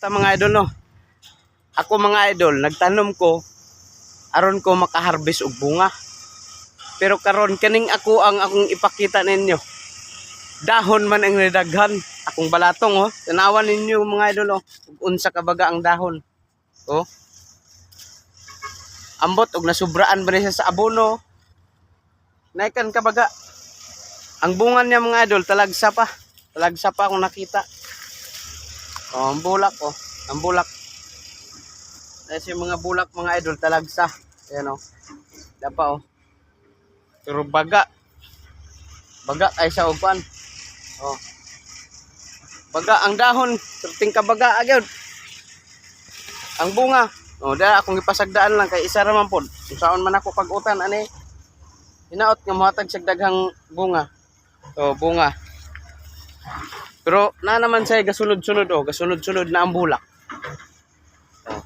Ta mga idol no. Ako mga idol, nagtanom ko aron ko makaharvest og bunga. Pero karon kaning ako ang akong ipakita ninyo. Dahon man ang nidaghan, akong balatong oh. Tanawan ninyo mga idol oh, ug unsa kabaga ang dahon. Oh. Ambot og nasubraan ba niya sa abono. Naikan kabaga. Ang bunga niya mga idol talagsa pa. Talagsa pa akong nakita. Oh, ang bulak oh. Ang bulak. Kasi mga bulak mga idol talagsa. Ayan oh. Dapa oh. Pero baga. Baga ay sa upan. Oh. Baga ang dahon, terting kabaga agad. Ang bunga. Oh, da akong ipasagdaan lang kay isa ra man pod. Kung saon man ako pag-utan ani. Hinaot nga mohatag sa daghang bunga. Oh, bunga. Pero na naman say gasunod-sunod oh, gasunod-sunod na ang bulak. Oh.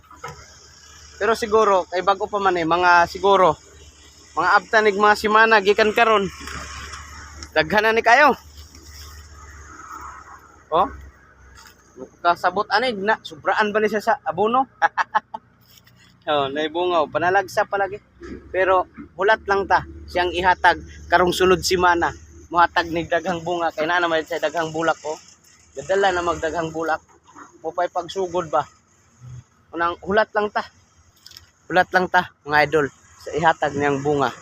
Pero siguro kay bago pa man mga siguro mga abtanig mga semana gikan karon. Daghan na ni kayo. Oh. Kasabot anig na sobraan ba ni siya sa abono? Oh, naibungaw panalagsa palagi. Pero hulat lang ta siyang ihatag karong sulod semana. Muhatag ni daghang bunga kay na naman sa daghang bulak oh. Gadala na magdaghang bulak. Mo pay pagsugod ba. Unang hulat lang ta. Hulat lang ta mga idol sa ihatag niyang bunga.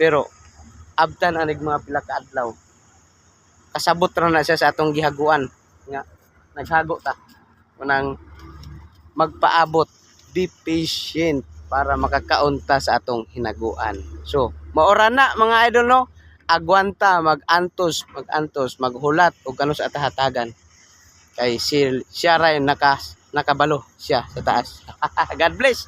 Pero abtan anig mga pila ka adlaw. Kasabot ra na siya sa atong gihaguan nga naghago ta. Unang magpaabot, be patient para makakaunta sa atong hinaguan. So, maora na mga idol no. Agwanta, mag-antos, maghulat o kano sa atahatagan. Kay siya rin nakabalo siya sa taas. God bless.